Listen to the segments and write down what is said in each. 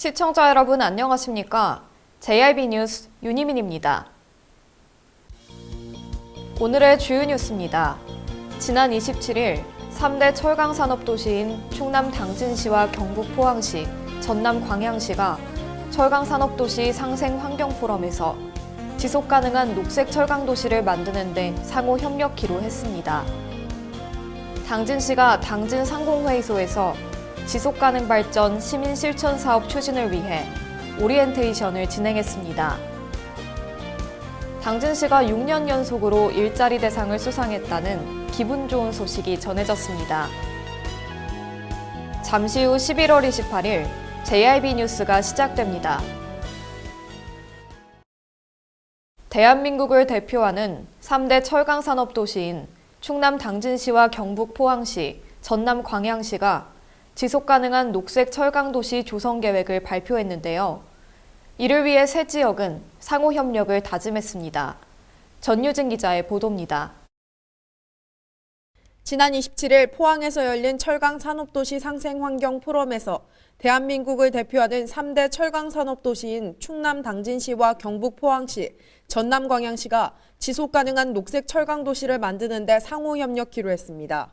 시청자 여러분 안녕하십니까? JIB 뉴스 윤희민입니다. 오늘의 주요 뉴스입니다. 지난 27일 3대 철강산업도시인 충남 당진시와 경북 포항시, 전남 광양시가 철강산업도시 상생환경포럼에서 지속가능한 녹색 철강도시를 만드는 데 상호 협력키로 했습니다. 당진시가 당진상공회의소에서 지속가능 발전 시민 실천 사업 추진을 위해 오리엔테이션을 진행했습니다. 당진시가 6년 연속으로 일자리 대상을 수상했다는 기분 좋은 소식이 전해졌습니다. 잠시 후 11월 28일 JIB 뉴스가 시작됩니다. 대한민국을 대표하는 3대 철강산업도시인 충남 당진시와 경북 포항시, 전남 광양시가 지속가능한 녹색 철강도시 조성 계획을 발표했는데요. 이를 위해 세 지역은 상호 협력을 다짐했습니다. 전유진 기자의 보도입니다. 지난 27일 포항에서 열린 철강산업도시 상생환경포럼에서 대한민국을 대표하는 3대 철강산업도시인 충남 당진시와 경북 포항시, 전남 광양시가 지속가능한 녹색 철강도시를 만드는 데 상호 협력키로 했습니다.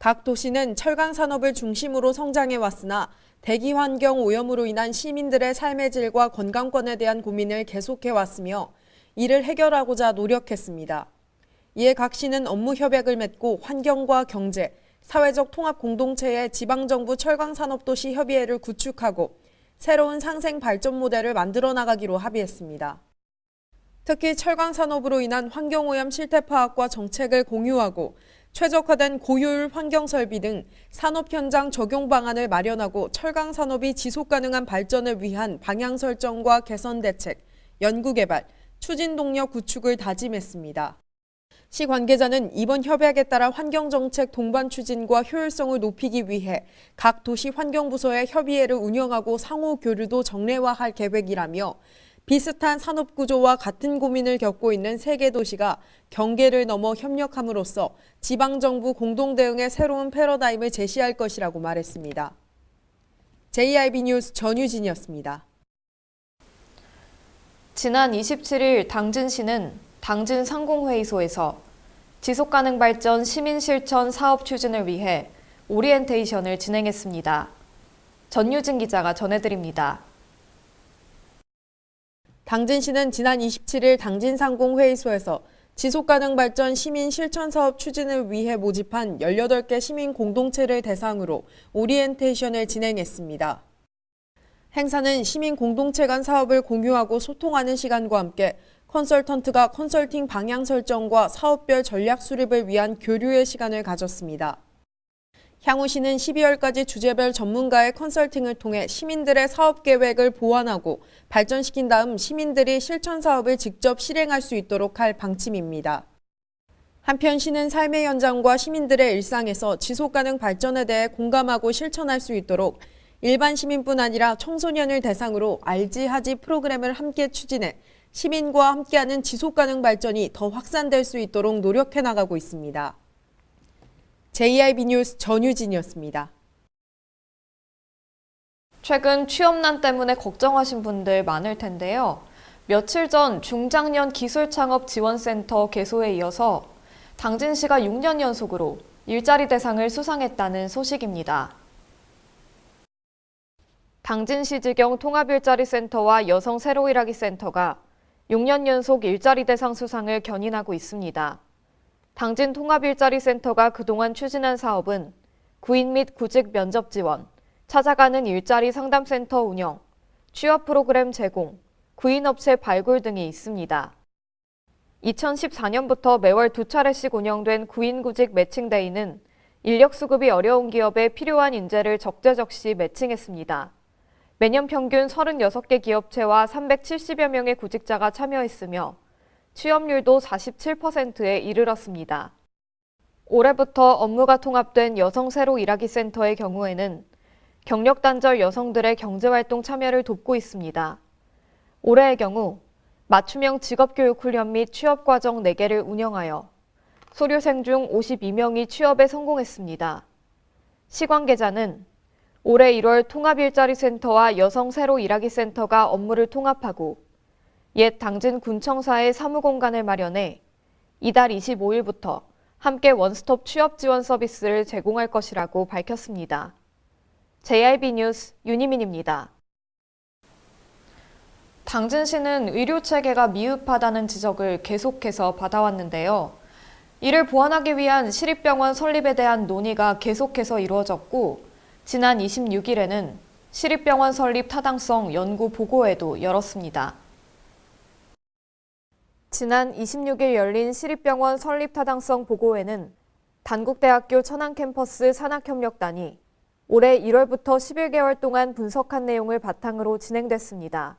각 도시는 철강산업을 중심으로 성장해왔으나 대기 환경 오염으로 인한 시민들의 삶의 질과 건강권에 대한 고민을 계속해왔으며 이를 해결하고자 노력했습니다. 이에 각 시는 업무 협약을 맺고 환경과 경제, 사회적 통합 공동체의 지방정부 철강산업도시 협의회를 구축하고 새로운 상생 발전 모델을 만들어 나가기로 합의했습니다. 특히 철강산업으로 인한 환경오염 실태 파악과 정책을 공유하고 최적화된 고효율 환경설비 등 산업 현장 적용 방안을 마련하고 철강산업이 지속가능한 발전을 위한 방향 설정과 개선 대책, 연구개발, 추진 동력 구축을 다짐했습니다. 시 관계자는 이번 협약에 따라 환경정책 동반 추진과 효율성을 높이기 위해 각 도시 환경부서의 협의회를 운영하고 상호 교류도 정례화할 계획이라며 비슷한 산업 구조와 같은 고민을 겪고 있는 세 개 도시가 경계를 넘어 협력함으로써 지방정부 공동대응의 새로운 패러다임을 제시할 것이라고 말했습니다. JIB 뉴스 전유진이었습니다. 지난 27일 당진시는 당진상공회의소에서 지속가능 발전 시민 실천 사업 추진을 위해 오리엔테이션을 진행했습니다. 전유진 기자가 전해드립니다. 당진시는 지난 27일 당진상공회의소에서 지속가능 발전 시민 실천 사업 추진을 위해 모집한 18개 시민 공동체를 대상으로 오리엔테이션을 진행했습니다. 행사는 시민 공동체 간 사업을 공유하고 소통하는 시간과 함께 컨설턴트가 컨설팅 방향 설정과 사업별 전략 수립을 위한 교류의 시간을 가졌습니다. 향후 시는 12월까지 주제별 전문가의 컨설팅을 통해 시민들의 사업 계획을 보완하고 발전시킨 다음 시민들이 실천 사업을 직접 실행할 수 있도록 할 방침입니다. 한편 시는 삶의 현장과 시민들의 일상에서 지속가능 발전에 대해 공감하고 실천할 수 있도록 일반 시민뿐 아니라 청소년을 대상으로 알지 하지 프로그램을 함께 추진해 시민과 함께하는 지속가능 발전이 더 확산될 수 있도록 노력해 나가고 있습니다. JIB 뉴스 전유진이었습니다. 최근 취업난 때문에 걱정하신 분들 많을 텐데요. 며칠 전 중장년 기술창업지원센터 개소에 이어서 당진시가 6년 연속으로 일자리 대상을 수상했다는 소식입니다. 당진시 지경 통합일자리센터와 여성 새로 일하기 센터가 6년 연속 일자리 대상 수상을 견인하고 있습니다. 당진 통합일자리센터가 그동안 추진한 사업은 구인 및 구직 면접 지원, 찾아가는 일자리 상담센터 운영, 취업 프로그램 제공, 구인업체 발굴 등이 있습니다. 2014년부터 매월 2차례씩 운영된 구인구직 매칭데이는 인력 수급이 어려운 기업에 필요한 인재를 적재적시 매칭했습니다. 매년 평균 36개 기업체와 370여 명의 구직자가 참여했으며 취업률도 47%에 이르렀습니다. 올해부터 업무가 통합된 여성 새로 일하기 센터의 경우에는 경력 단절 여성들의 경제활동 참여를 돕고 있습니다. 올해의 경우 맞춤형 직업교육 훈련 및 취업과정 4개를 운영하여 소류생 중 52명이 취업에 성공했습니다. 시 관계자는 올해 1월 통합일자리센터와 여성 새로 일하기 센터가 업무를 통합하고 옛 당진 군청사에 사무공간을 마련해 이달 25일부터 함께 원스톱 취업 지원 서비스를 제공할 것이라고 밝혔습니다. JIB 뉴스 윤희민입니다. 당진시는 의료체계가 미흡하다는 지적을 계속해서 받아왔는데요. 이를 보완하기 위한 시립병원 설립에 대한 논의가 계속해서 이루어졌고, 지난 26일에는 시립병원 설립 타당성 연구 보고회도 열었습니다. 지난 26일 열린 시립병원 설립 타당성 보고회는 단국대학교 천안캠퍼스 산학협력단이 올해 1월부터 11개월 동안 분석한 내용을 바탕으로 진행됐습니다.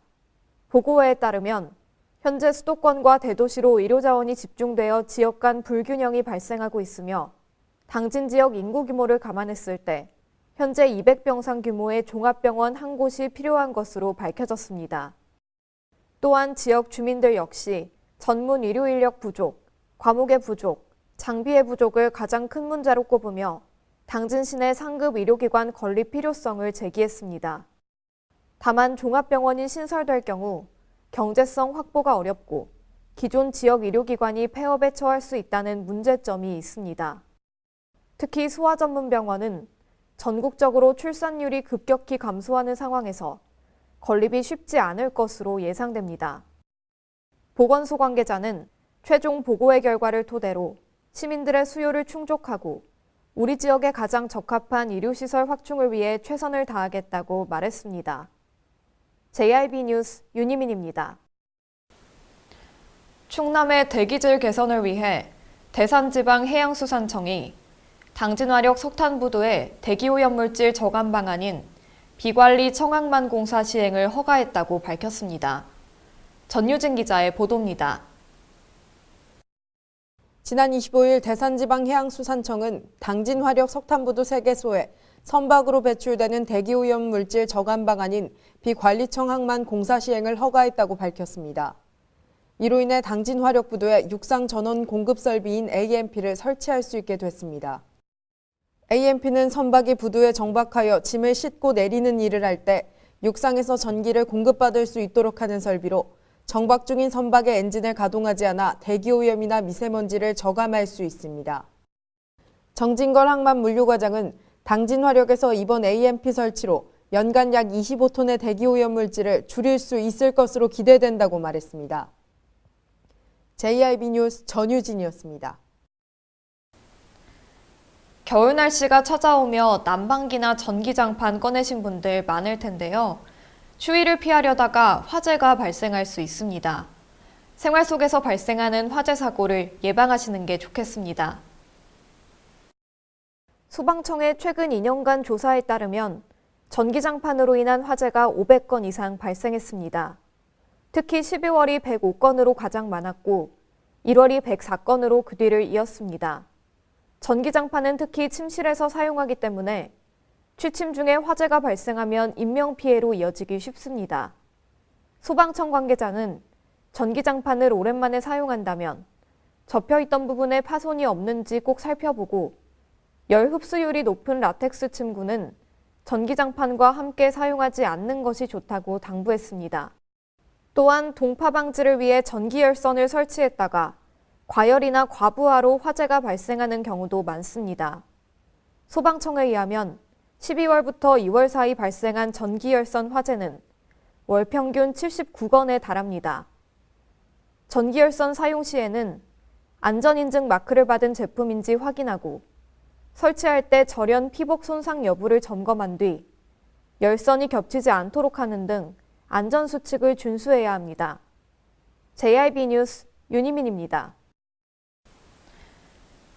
보고회에 따르면 현재 수도권과 대도시로 의료자원이 집중되어 지역 간 불균형이 발생하고 있으며 당진 지역 인구 규모를 감안했을 때 현재 200병상 규모의 종합병원 한 곳이 필요한 것으로 밝혀졌습니다. 또한 지역 주민들 역시 전문 의료 인력 부족, 과목의 부족, 장비의 부족을 가장 큰 문제로 꼽으며 당진시 내 상급 의료기관 건립 필요성을 제기했습니다. 다만 종합병원이 신설될 경우 경제성 확보가 어렵고 기존 지역 의료기관이 폐업에 처할 수 있다는 문제점이 있습니다. 특히 소아전문병원은 전국적으로 출산율이 급격히 감소하는 상황에서 건립이 쉽지 않을 것으로 예상됩니다. 보건소 관계자는 최종 보고회 결과를 토대로 시민들의 수요를 충족하고 우리 지역에 가장 적합한 의료시설 확충을 위해 최선을 다하겠다고 말했습니다. JIB 뉴스 윤희민입니다. 충남의 대기질 개선을 위해 대산지방해양수산청이 당진화력 석탄부두의 대기오염물질 저감 방안인 비관리 청항만 공사 시행을 허가했다고 밝혔습니다. 전유진 기자의 보도입니다. 지난 25일 대산지방해양수산청은 당진화력 석탄부두 3개소에 선박으로 배출되는 대기오염 물질 저감 방안인 비관리청항만 공사 시행을 허가했다고 밝혔습니다. 이로 인해 당진화력부두에 육상 전원 공급 설비인 AMP를 설치할 수 있게 됐습니다. AMP는 선박이 부두에 정박하여 짐을 싣고 내리는 일을 할 때 육상에서 전기를 공급받을 수 있도록 하는 설비로 정박 중인 선박의 엔진을 가동하지 않아 대기오염이나 미세먼지를 저감할 수 있습니다. 정진걸 항만물류과장은 당진화력에서 이번 AMP 설치로 연간 약 25톤의 대기오염 물질을 줄일 수 있을 것으로 기대된다고 말했습니다. JIB 뉴스 전유진이었습니다. 겨울 날씨가 찾아오며 난방기나 전기장판 꺼내신 분들 많을 텐데요. 추위를 피하려다가 화재가 발생할 수 있습니다. 생활 속에서 발생하는 화재 사고를 예방하시는 게 좋겠습니다. 소방청의 최근 2년간 조사에 따르면 전기장판으로 인한 화재가 500건 이상 발생했습니다. 특히 12월이 105건으로 가장 많았고 1월이 104건으로 그 뒤를 이었습니다. 전기장판은 특히 침실에서 사용하기 때문에 취침 중에 화재가 발생하면 인명피해로 이어지기 쉽습니다. 소방청 관계자는 전기장판을 오랜만에 사용한다면 접혀있던 부분에 파손이 없는지 꼭 살펴보고 열 흡수율이 높은 라텍스 침구는 전기장판과 함께 사용하지 않는 것이 좋다고 당부했습니다. 또한 동파 방지를 위해 전기열선을 설치했다가 과열이나 과부하로 화재가 발생하는 경우도 많습니다. 소방청에 의하면 12월부터 2월 사이 발생한 전기열선 화재는 월 평균 79건에 달합니다. 전기열선 사용 시에는 안전인증 마크를 받은 제품인지 확인하고 설치할 때 절연 피복 손상 여부를 점검한 뒤 열선이 겹치지 않도록 하는 등 안전수칙을 준수해야 합니다. JIB 뉴스 윤희민입니다.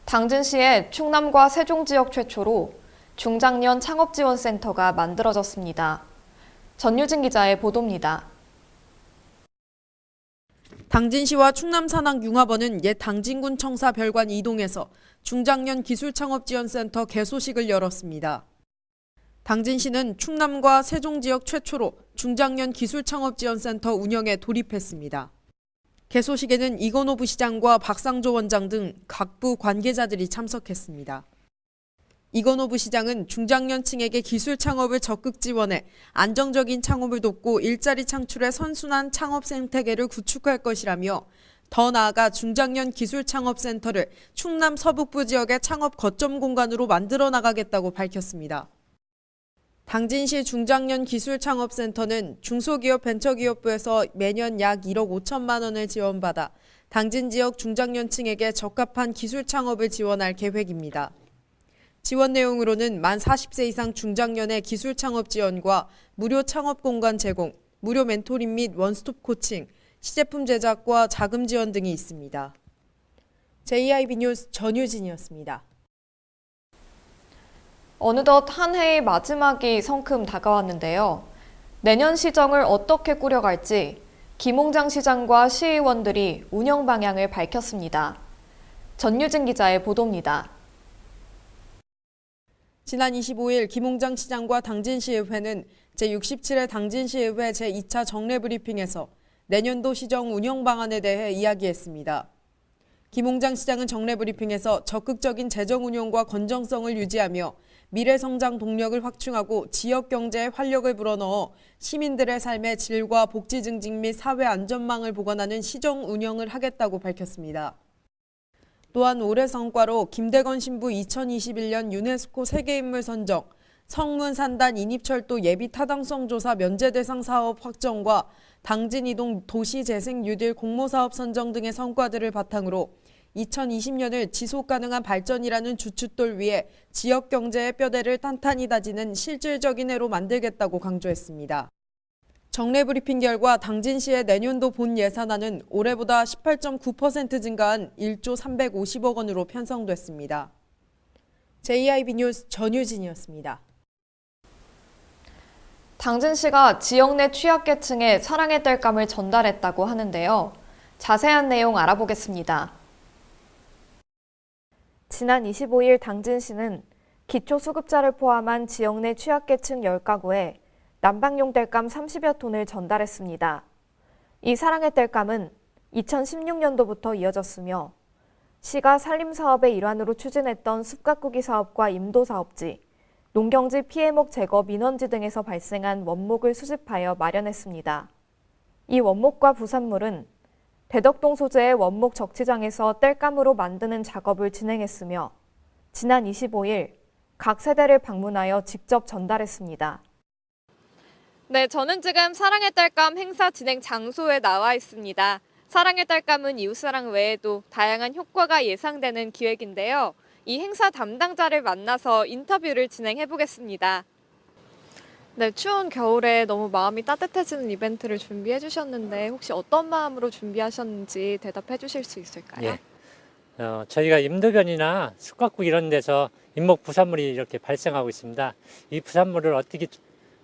당진시의 충남과 세종 지역 최초로 중장년 창업지원센터가 만들어졌습니다. 전유진 기자의 보도입니다. 당진시와 충남산학융합원은 옛 당진군 청사 별관 2동에서 중장년 기술창업지원센터 개소식을 열었습니다. 당진시는 충남과 세종 지역 최초로 중장년 기술창업지원센터 운영에 돌입했습니다. 개소식에는 이건호 부시장과 박상조 원장 등 각부 관계자들이 참석했습니다. 이건호 부시장은 중장년층에게 기술 창업을 적극 지원해 안정적인 창업을 돕고 일자리 창출의 선순환 창업 생태계를 구축할 것이라며 더 나아가 중장년 기술 창업센터를 충남 서북부 지역의 창업 거점 공간으로 만들어 나가겠다고 밝혔습니다. 당진시 중장년 기술 창업센터는 중소기업 벤처기업부에서 매년 약 1억 5천만 원을 지원받아 당진 지역 중장년층에게 적합한 기술 창업을 지원할 계획입니다. 지원 내용으로는 만 40세 이상 중장년의 기술 창업 지원과 무료 창업 공간 제공, 무료 멘토링 및 원스톱 코칭, 시제품 제작과 자금 지원 등이 있습니다. JIB 뉴스 전유진이었습니다. 어느덧 한 해의 마지막이 성큼 다가왔는데요. 내년 시정을 어떻게 꾸려갈지 김홍장 시장과 시의원들이 운영 방향을 밝혔습니다. 전유진 기자의 보도입니다. 지난 25일 김홍장 시장과 당진시의회는 제67회 당진시의회 제2차 정례 브리핑에서 내년도 시정 운영 방안에 대해 이야기했습니다. 김홍장 시장은 정례 브리핑에서 적극적인 재정 운용과 건정성을 유지하며 미래 성장 동력을 확충하고 지역 경제에 활력을 불어넣어 시민들의 삶의 질과 복지 증진 및 사회 안전망을 보관하는 시정 운영을 하겠다고 밝혔습니다. 또한 올해 성과로 김대건 신부 2021년 유네스코 세계인물 선정, 성문산단 인입철도 예비 타당성 조사 면제 대상 사업 확정과 당진 이동 도시재생 뉴딜 공모사업 선정 등의 성과들을 바탕으로 2020년을 지속가능한 발전이라는 주춧돌 위에 지역 경제의 뼈대를 탄탄히 다지는 실질적인 해로 만들겠다고 강조했습니다. 정례 브리핑 결과 당진시의 내년도 본 예산안은 올해보다 18.9% 증가한 1조 350억 원으로 편성됐습니다. JIB 뉴스 전유진이었습니다. 당진시가 지역 내 취약계층에 사랑의 땔감을 전달했다고 하는데요. 자세한 내용 알아보겠습니다. 지난 25일 당진시는 기초수급자를 포함한 지역 내 취약계층 10가구에 난방용 땔감 30여 톤을 전달했습니다. 이 사랑의 땔감은 2016년도부터 이어졌으며 시가 산림사업의 일환으로 추진했던 숲가꾸기 사업과 임도사업지, 농경지 피해목 제거 민원지 등에서 발생한 원목을 수집하여 마련했습니다. 이 원목과 부산물은 대덕동 소재의 원목 적치장에서 땔감으로 만드는 작업을 진행했으며 지난 25일 각 세대를 방문하여 직접 전달했습니다. 네, 저는 지금 사랑의 땔감 행사 진행 장소에 나와 있습니다. 사랑의 땔감은 이웃사랑 외에도 다양한 효과가 예상되는 기획인데요. 이 행사 담당자를 만나서 인터뷰를 진행해 보겠습니다. 네, 추운 겨울에 너무 마음이 따뜻해지는 이벤트를 준비해 주셨는데 혹시 어떤 마음으로 준비하셨는지 대답해 주실 수 있을까요? 예. 저희가 임도변이나 숲가꾸기 이런 데서 임목 부산물이 이렇게 발생하고 있습니다. 이 부산물을 어떻게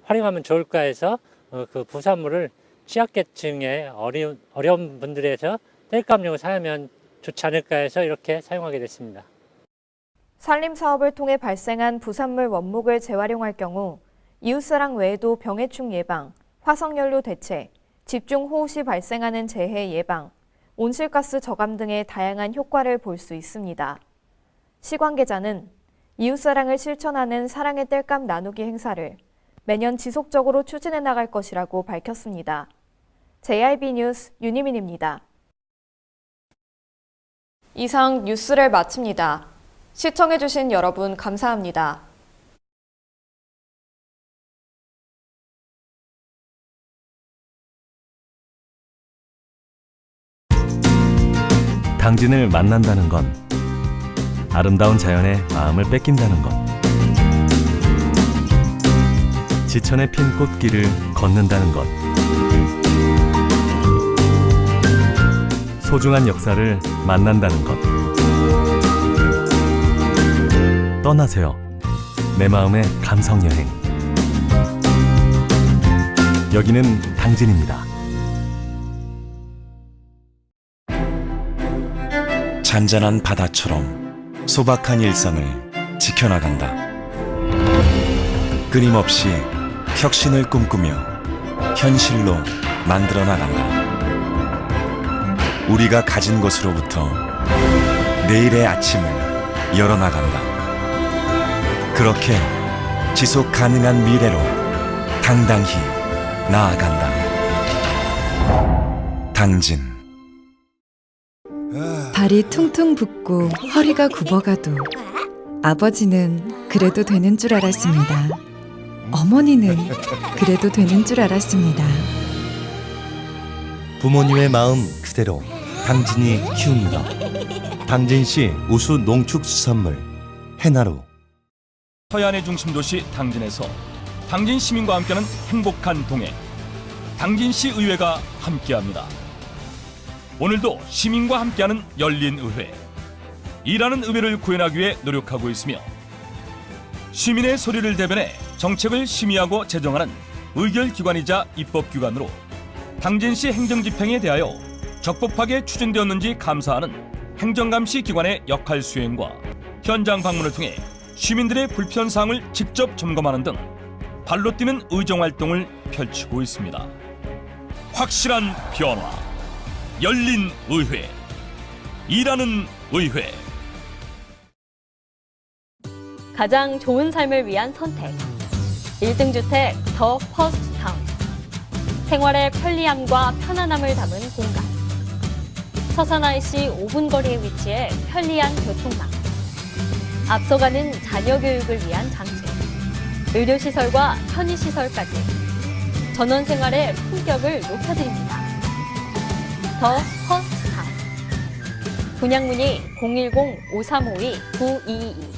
활용하면 좋을까 해서 그 부산물을 취약계층의 어려운 분들에서 땔감용으로 사용하면 좋지 않을까 해서 이렇게 사용하게 됐습니다. 산림사업을 통해 발생한 부산물 원목을 재활용할 경우 이웃사랑 외에도 병해충 예방, 화석연료 대체, 집중호우 시 발생하는 재해 예방, 온실가스 저감 등의 다양한 효과를 볼 수 있습니다. 시 관계자는 이웃사랑을 실천하는 사랑의 땔감 나누기 행사를 매년 지속적으로 추진해 나갈 것이라고 밝혔습니다. JIB 뉴스 윤희민입니다. 이상 뉴스를 마칩니다. 시청해주신 여러분 감사합니다. 당진을 만난다는 건 아름다운 자연의 마음을 뺏긴다는 것, 지천에 핀 꽃길을 걷는다는 것, 소중한 역사를 만난다는 것. 떠나세요. 내 마음의 감성여행. 여기는 당진입니다. 잔잔한 바다처럼 소박한 일상을 지켜나간다. 끊임없이 혁신을 꿈꾸며 현실로 만들어 나간다. 우리가 가진 것으로부터 내일의 아침을 열어나간다. 그렇게 지속 가능한 미래로 당당히 나아간다. 당진. 발이 퉁퉁 붓고 허리가 굽어가도 아버지는 그래도 되는 줄 알았습니다. 어머니는 그래도 되는 줄 알았습니다. 부모님의 마음 그대로 당진이 키웁니다. 당진시 우수 농축수산물 해나루. 서해안의 중심 도시 당진에서 당진 시민과 함께하는 행복한 동행, 당진시 의회가 함께합니다. 오늘도 시민과 함께하는 열린 의회, 일하는 의회를 구현하기 위해 노력하고 있으며 시민의 소리를 대변해 정책을 심의하고 제정하는 의결기관이자 입법기관으로 당진시 행정집행에 대하여 적법하게 추진되었는지 감사하는 행정감시 기관의 역할 수행과 현장 방문을 통해 시민들의 불편사항을 직접 점검하는 등 발로 뛰는 의정활동을 펼치고 있습니다. 확실한 변화, 열린 의회, 일하는 의회. 가장 좋은 삶을 위한 선택. 1등 주택 더 퍼스트 타운. 생활의 편리함과 편안함을 담은 공간. 서산 IC 5분 거리에 위치해 편리한 교통망. 앞서가는 자녀 교육을 위한 장치. 의료시설과 편의시설까지. 전원 생활의 품격을 높여드립니다. 더 퍼스트 타운. 분양문의 010-5352-9222